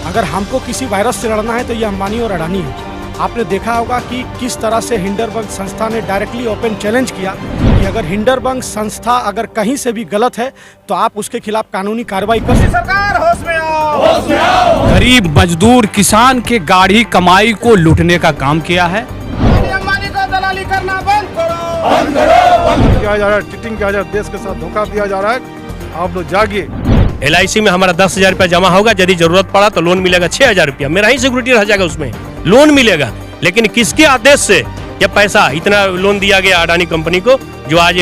अगर हमको किसी वायरस से लड़ना है तो ये अंबानी और अडानी है। आपने देखा होगा कि किस तरह से हिंडरबर्ग संस्था ने डायरेक्टली ओपन चैलेंज किया कि अगर हिंडरबर्ग संस्था अगर कहीं से भी गलत है तो आप उसके खिलाफ कानूनी कार्रवाई कर सकते। सरकार होश में आओ। गरीब मजदूर किसान के गाढ़ी कमाई को लूटने का काम किया है। अंबानी को दलाली करना बंद करो। किया जा रहा है, चिटिंग किया जा रहा है, देश के साथ धोखा दिया जा रहा है। आप लोग जागिए। LIC में हमारा 10,000 रुपया जमा होगा, यदि जरूरत पड़ा तो लोन मिलेगा 6,000 रुपया, मेरा ही सिक्योरिटी रह जाएगा, उसमें लोन मिलेगा। लेकिन किसके आदेश से यह पैसा इतना लोन दिया गया अडानी कंपनी को, जो आज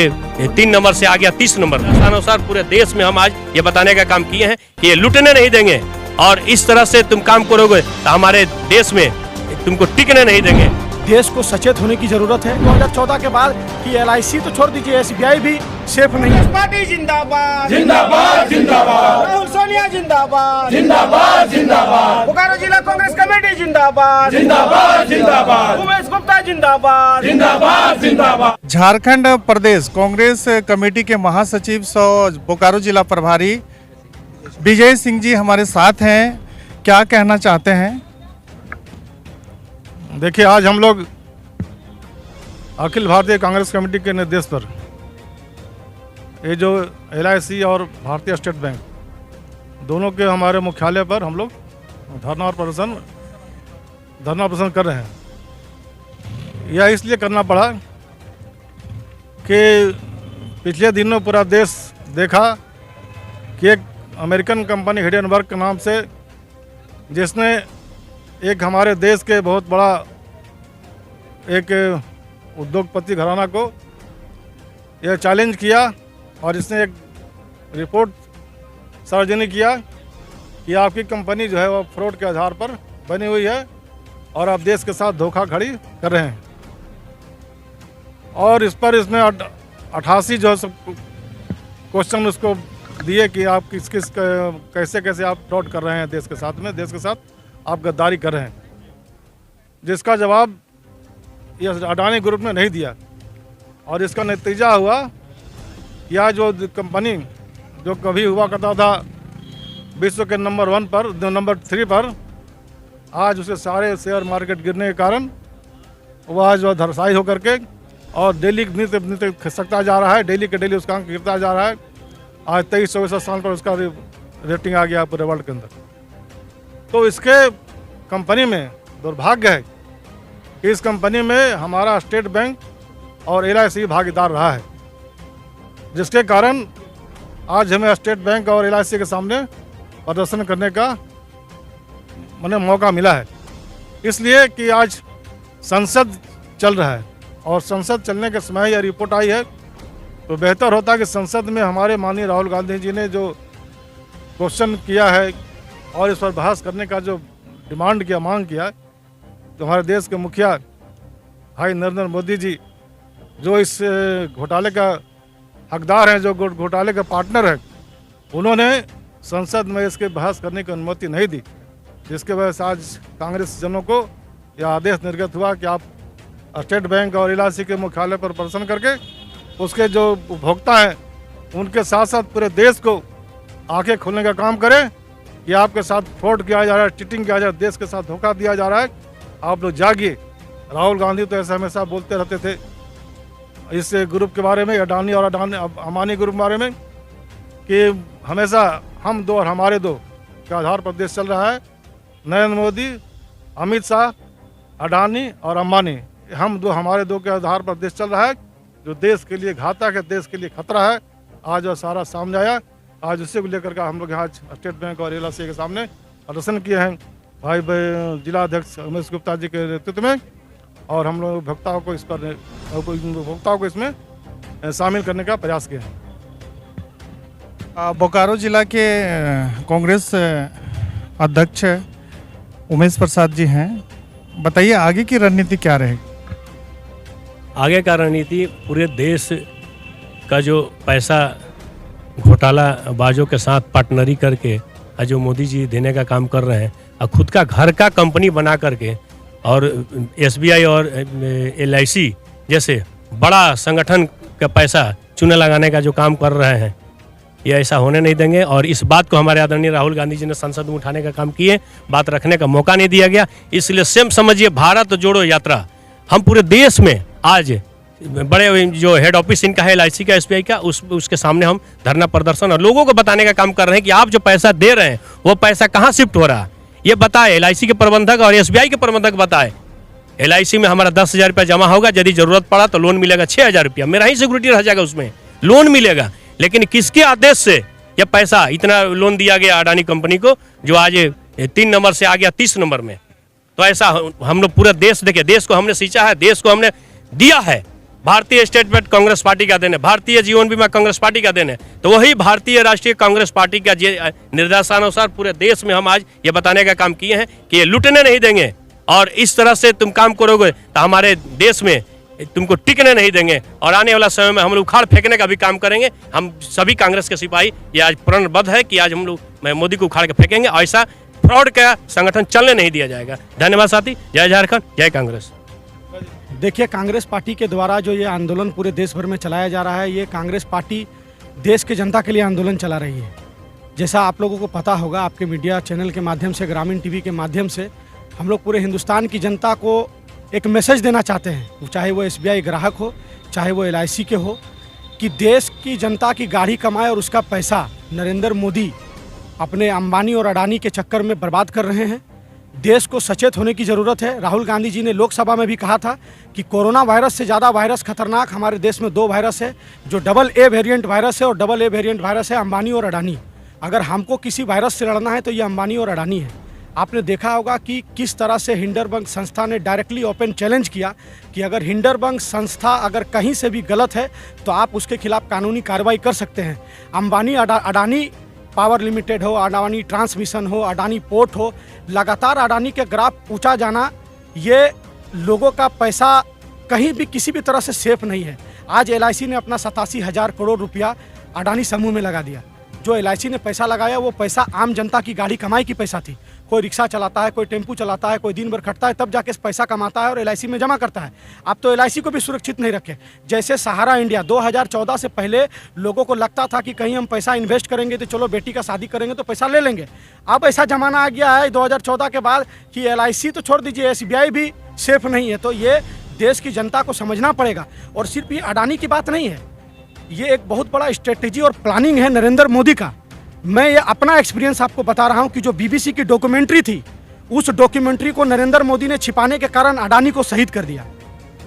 3 नंबर से आ गया 30 नंबर। अनुसार पूरे देश में हम आज ये बताने का काम किए हैं कि ये लूटने नहीं देंगे, और इस तरह से तुम काम करोगे तो हमारे देश में तुमको टिकने नहीं देंगे। देश को सचेत होने की जरूरत है। 2014 के बाद कि LIC तो छोड़ दीजिए, SBI भी सेफ नहीं है। पार्टी जिंदाबाद जिंदाबाद जिंदाबाद। राहुल सोनिया जिंदाबाद जिंदाबाद जिंदाबाद। बोकारो जिला कांग्रेस कमेटी जिंदाबाद जिंदाबाद जिंदाबाद। उमेश गुप्ता जिंदाबाद जिंदाबाद जिंदाबाद। झारखंड प्रदेश कांग्रेस कमेटी के महासचिव बोकारो जिला प्रभारी विजय सिंह जी हमारे साथ हैं। क्या कहना चाहते हैं? देखिए, आज हम लोग अखिल भारतीय कांग्रेस कमेटी के निर्देश पर ये जो LIC और भारतीय स्टेट बैंक दोनों के हमारे मुख्यालय पर हम लोग धरना प्रदर्शन कर रहे हैं। यह इसलिए करना पड़ा कि पिछले दिनों पूरा देश देखा कि एक अमेरिकन कंपनी हिंडरबर्ग के नाम से, जिसने एक हमारे देश के बहुत बड़ा एक उद्योगपति घराना को यह चैलेंज किया, और इसने एक रिपोर्ट सार्वजनिक किया कि आपकी कंपनी जो है वो फ्रॉड के आधार पर बनी हुई है और आप देश के साथ धोखाधड़ी कर रहे हैं। और इस पर इसने 88 जो है सब क्वेश्चन उसको दिए कि आप कैसे कैसे आप फ्रॉड कर रहे हैं देश के साथ आप गद्दारी कर रहे हैं, जिसका जवाब यह अडानी ग्रुप ने नहीं दिया। और इसका नतीजा हुआ कि आज जो कंपनी जो कभी हुआ करता था विश्व के नंबर 3 पर, आज उसे सारे शेयर मार्केट गिरने के कारण वह आज धराशायी होकर के और डेली नित्य खिसकता जा रहा है। डेली के डेली उसका अंक गिरता जा रहा है। आज 23-24 स्थान पर उसका रेटिंग आ गया पूरे वर्ल्ड के अंदर। तो इसके कंपनी में दुर्भाग्य है कि इस कंपनी में हमारा स्टेट बैंक और LIC भागीदार रहा है, जिसके कारण आज हमें स्टेट बैंक और LIC के सामने प्रदर्शन करने का मौका मिला है। इसलिए कि आज संसद चल रहा है और संसद चलने के समय यह रिपोर्ट आई है, तो बेहतर होता कि संसद में हमारे माननीय राहुल गांधी जी ने जो क्वेश्चन किया है और इस पर बहस करने का जो डिमांड किया, मांग किया, तो हमारे देश के मुखिया भाई नरेंद्र मोदी जी, जो इस घोटाले का हकदार हैं, जो घोटाले का पार्टनर है, उन्होंने संसद में इसके बहस करने की अनुमति नहीं दी, जिसके वजह से आज कांग्रेस जनों को यह आदेश निर्गत हुआ कि आप स्टेट बैंक और LIC के मुख्यालय पर प्रदर्शन करके उसके जो उपभोक्ता हैं उनके साथ साथ पूरे देश को आंखें खोलने का काम करें कि आपके साथ फ्रॉड किया जा रहा है, चिटिंग किया जा रहा है, देश के साथ धोखा दिया जा रहा है। आप लोग जागिए। राहुल गांधी तो ऐसे हमेशा बोलते रहते थे इस ग्रुप के बारे में, अडानी और अंबानी ग्रुप के बारे में, कि हमेशा हम दो और हमारे दो के आधार पर देश चल रहा है। नरेंद्र मोदी, अमित शाह, अडानी और अंबानी, हम दो हमारे दो के आधार पर देश चल रहा है, जो देश के लिए घातक है, देश के लिए खतरा है। आज वो सारा सामने आया। आज उसी को लेकर के हम लोग यहाँ स्टेट बैंक और LIC के सामने प्रदर्शन किए हैं भाई जिला अध्यक्ष उमेश गुप्ता जी के नेतृत्व में, और हम लोग उपभोक्ताओं को इसमें शामिल करने का प्रयास किया है। बोकारो जिला के कांग्रेस अध्यक्ष उमेश प्रसाद जी हैं। बताइए आगे की रणनीति क्या रहेगी? आगे का रणनीति पूरे देश का जो पैसा घोटाला बाजों के साथ पार्टनरी करके जो मोदी जी देने का काम कर रहे हैं, और खुद का घर का कंपनी बना करके, और SBI और LIC जैसे बड़ा संगठन का पैसा चूना लगाने का जो काम कर रहे हैं, ये ऐसा होने नहीं देंगे। और इस बात को हमारे आदरणीय राहुल गांधी जी ने संसद में उठाने का काम किए, बात रखने का मौका नहीं दिया गया। इसलिए स्वयं समझिए, भारत जोड़ो यात्रा हम पूरे देश में आज बड़े जो हेड ऑफिस इनका है LIC का, SBI का, उसके सामने हम धरना प्रदर्शन और लोगों को बताने का काम कर रहे हैं कि आप जो पैसा दे रहे हैं वो पैसा कहाँ शिफ्ट हो रहा है, ये बताए। LIC के प्रबंधक और SBI के प्रबंधक बताए। LIC में हमारा 10,000 रुपया जमा होगा, यदि जरूरत पड़ा तो लोन मिलेगा 6,000 रुपया, मेरा ही सिक्योरिटी रह जाएगा, उसमें लोन मिलेगा। लेकिन किसके आदेश से यह पैसा इतना लोन दिया गया अडानी कंपनी को, जो आज 3 नंबर से आ गया 30 नंबर में? तो ऐसा हम लोग पूरा देश, देखिए देश को हमने सींचा है, देश को हमने दिया है। भारतीय स्टेट बैंक कांग्रेस पार्टी का देन है, भारतीय जीवन बीमा कांग्रेस पार्टी का देन है। तो वही भारतीय राष्ट्रीय कांग्रेस पार्टी का निर्देशानुसार पूरे देश में हम आज ये बताने का काम किए हैं कि ये लूटने नहीं देंगे, और इस तरह से तुम काम करोगे तो हमारे देश में तुमको टिकने नहीं देंगे, और आने वाला समय में हम लोग उखाड़ फेंकने का भी काम करेंगे। हम सभी कांग्रेस के सिपाही ये आज प्रणबद्ध है कि आज हम लोग मोदी को उखाड़ के फेंकेंगे, ऐसा फ्रॉड का संगठन चलने नहीं दिया जाएगा। धन्यवाद साथी। जय झारखंड, जय कांग्रेस। देखिए, कांग्रेस पार्टी के द्वारा जो ये आंदोलन पूरे देश भर में चलाया जा रहा है, ये कांग्रेस पार्टी देश के जनता के लिए आंदोलन चला रही है। जैसा आप लोगों को पता होगा, आपके मीडिया चैनल के माध्यम से, ग्रामीण टीवी के माध्यम से हम लोग पूरे हिंदुस्तान की जनता को एक मैसेज देना चाहते हैं, चाहे वो SBI ग्राहक हो, चाहे वो LIC के हो, कि देश की जनता की गाढ़ी कमाए और उसका पैसा नरेंद्र मोदी अपने अंबानी और अडानी के चक्कर में बर्बाद कर रहे हैं। देश को सचेत होने की ज़रूरत है। राहुल गांधी जी ने लोकसभा में भी कहा था कि कोरोना वायरस से ज़्यादा वायरस खतरनाक हमारे देश में 2 वायरस है, जो AA वेरिएंट वायरस है और AA वेरिएंट वायरस है अंबानी और अडानी। अगर हमको किसी वायरस से लड़ना है तो ये अंबानी और अडानी है। आपने देखा होगा कि किस तरह से हिंडरबर्ग संस्था ने डायरेक्टली ओपन चैलेंज किया कि अगर हिंडरबर्ग संस्था अगर कहीं से भी गलत है तो आप उसके खिलाफ कानूनी कार्रवाई कर सकते हैं। अंबानी अडानी पावर लिमिटेड हो, अडानी ट्रांसमिशन हो, अडानी पोर्ट हो, लगातार अडानी के ग्राफ ऊंचा जाना, ये लोगों का पैसा कहीं भी किसी भी तरह से सेफ नहीं है। आज LIC ने अपना 87,000 करोड़ रुपया अडानी समूह में लगा दिया। जो LIC ने पैसा लगाया वो पैसा आम जनता की गाड़ी कमाई की पैसा थी। कोई रिक्शा चलाता है, कोई टेम्पू चलाता है, कोई दिन भर खटता है, तब जाके पैसा कमाता है और LIC में जमा करता है। अब तो LIC को भी सुरक्षित नहीं रखे। जैसे सहारा इंडिया 2014 से पहले लोगों को लगता था कि कहीं हम पैसा इन्वेस्ट करेंगे तो चलो बेटी का शादी करेंगे तो पैसा ले लेंगे। अब ऐसा जमाना आ गया है 2014 के बाद कि LIC तो छोड़ दीजिए, SBI भी सेफ नहीं है। तो ये देश की जनता को समझना पड़ेगा। और सिर्फ ये अडानी की बात नहीं है, ये एक बहुत बड़ा स्ट्रेटेजी और प्लानिंग है नरेंद्र मोदी का। मैं ये अपना एक्सपीरियंस आपको बता रहा हूँ कि जो BBC की डॉक्यूमेंट्री थी, उस डॉक्यूमेंट्री को नरेंद्र मोदी ने छिपाने के कारण अडानी को शहीद कर दिया।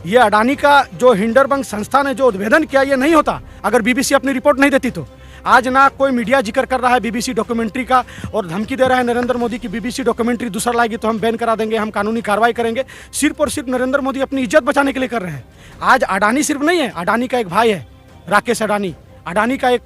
ये अडानी का जो हिंडरबर्ग संस्था ने जो उद्भेदन किया, ये नहीं होता अगर BBC अपनी रिपोर्ट नहीं देती तो। आज ना कोई मीडिया जिक्र कर रहा है BBC डॉक्यूमेंट्री का और धमकी दे रहा है नरेंद्र मोदी की BBC डॉक्यूमेंट्री दूसरा लाएगी तो हम बैन करा देंगे, हम कानूनी कार्रवाई करेंगे। सिर्फ और सिर्फ नरेंद्र मोदी अपनी इज्जत बचाने के लिए कर रहे हैं। आज अडानी सिर्फ नहीं है, अडानी का एक भाई है राकेश अडानी, अडानी का एक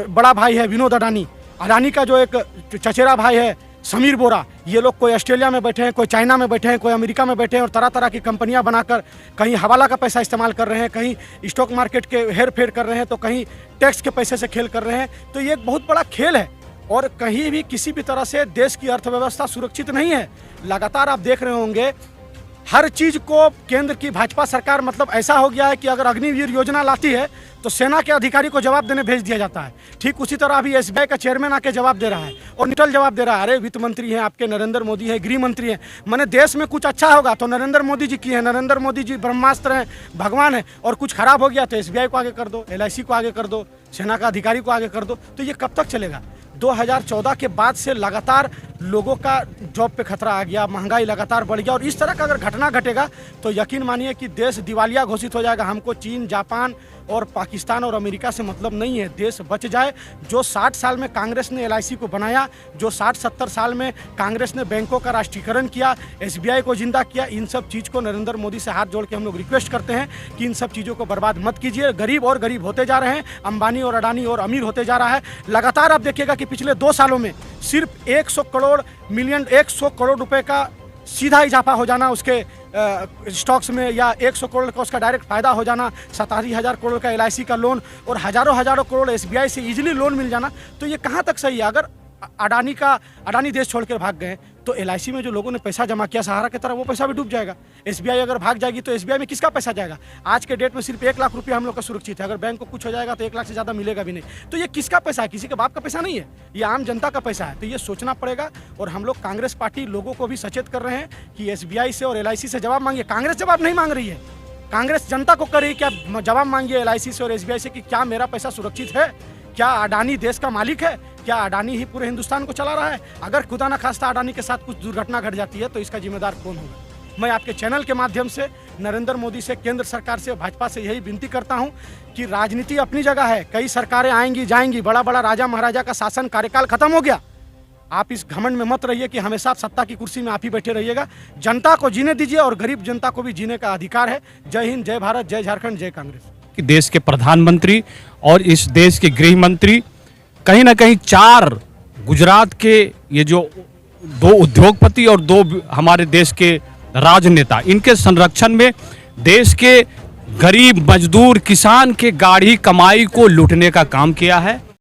बड़ा भाई है विनोद अडानी, अडानी का जो एक चचेरा भाई है समीर बोरा। ये लोग कोई ऑस्ट्रेलिया में बैठे हैं, कोई चाइना में बैठे हैं, कोई अमेरिका में बैठे हैं और तरह तरह की कंपनियां बनाकर कहीं हवाला का पैसा इस्तेमाल कर रहे हैं, कहीं स्टॉक मार्केट के हेर फेर कर रहे हैं, तो कहीं टैक्स के पैसे से खेल कर रहे हैं। तो ये एक बहुत बड़ा खेल है और कहीं भी किसी भी तरह से देश की अर्थव्यवस्था सुरक्षित नहीं है। लगातार आप देख रहे होंगे हर चीज को केंद्र की भाजपा सरकार, मतलब ऐसा हो गया है कि अगर अग्निवीर योजना लाती है तो सेना के अधिकारी को जवाब देने भेज दिया जाता है। ठीक उसी तरह अभी SBI का चेयरमैन आके जवाब दे रहा है और निटल जवाब दे रहा है, अरे वित्त मंत्री हैं आपके नरेंद्र मोदी है, गृह मंत्री हैं, मैंने देश में कुछ अच्छा होगा तो नरेंद्र मोदी जी की है, नरेंद्र मोदी जी ब्रह्मास्त्र हैं, भगवान है, और कुछ खराब हो गया तो SBI को आगे कर दो, LIC को आगे कर दो, सेना का अधिकारी को आगे कर दो। तो ये कब तक चलेगा? 2014 के बाद से लगातार लोगों का जॉब पे खतरा आ गया, महंगाई लगातार बढ़ गया और इस तरह का अगर घटना घटेगा तो यकीन मानिए कि देश दिवालिया घोषित हो जाएगा। हमको चीन, जापान और पाकिस्तान और अमेरिका से मतलब नहीं है, देश बच जाए। जो 60 साल में कांग्रेस ने LIC को बनाया, जो 60-70 साल में कांग्रेस ने बैंकों का राष्ट्रीयकरण किया, SBI को जिंदा किया, इन सब चीज़ को नरेंद्र मोदी से हाथ जोड़ के हम लोग रिक्वेस्ट करते हैं कि इन सब चीज़ों को बर्बाद मत कीजिए। गरीब और गरीब होते जा रहे हैं, अंबानी और अडानी और अमीर होते जा रहा है। लगातार आप देखिएगा कि पिछले 2 सालों में सिर्फ 100 करोड़ रुपए का सीधा इजाफा हो जाना उसके स्टॉक्स में, या 100 करोड़ का उसका डायरेक्ट फ़ायदा हो जाना, 87,000 करोड़ का LIC का लोन और हज़ारों करोड़ SBI से इजीली लोन मिल जाना। तो ये कहाँ तक सही है? अगर अडानी देश छोड़कर भाग गए, तो LIC में जो लोगों ने पैसा जमा किया सहारा की तरह, वो पैसा भी डूब जाएगा। SBI अगर भाग जाएगी तो SBI में किसका पैसा जाएगा? आज के डेट में सिर्फ 1 लाख रुपया हम लोग का सुरक्षित है, अगर बैंक को कुछ हो जाएगा तो 1 लाख से ज़्यादा मिलेगा भी नहीं। तो ये किसका पैसा है? किसी के बाप का पैसा नहीं है, ये आम जनता का पैसा है। तो ये सोचना पड़ेगा, और हम लोग कांग्रेस पार्टी लोगों को भी सचेत कर रहे हैं कि SBI से और LIC से जवाब मांगिए। कांग्रेस जवाब नहीं मांग रही है, कांग्रेस जनता को कर रही है कि आप जवाब मांगिए LIC से और SBI से कि क्या मेरा पैसा सुरक्षित है? क्या अडानी देश का मालिक है? क्या अडानी ही पूरे हिंदुस्तान को चला रहा है? अगर खुदा न खास्ता अडानी के साथ कुछ दुर्घटना घट जाती है तो इसका जिम्मेदार कौन होगा? मैं आपके चैनल के माध्यम से नरेंद्र मोदी से, केंद्र सरकार से, भाजपा से यही विनती करता हूं कि राजनीति अपनी जगह है, कई सरकारें आएंगी जाएंगी, बड़ा बड़ा राजा महाराजा का शासन कार्यकाल खत्म हो गया। आप इस घमंड में मत रहिए कि हमेशा सत्ता की कुर्सी में आप ही बैठे रहिएगा। जनता को जीने दीजिए, और गरीब जनता को भी जीने का अधिकार है। जय हिंद, जय भारत, जय झारखंड, जय कांग्रेस। कि देश के प्रधानमंत्री और इस देश के गृह मंत्री कहीं ना कहीं 4 गुजरात के ये जो 2 उद्योगपति और 2 हमारे देश के राजनेता, इनके संरक्षण में देश के गरीब मजदूर किसान के गाढ़ी कमाई को लूटने का काम किया है।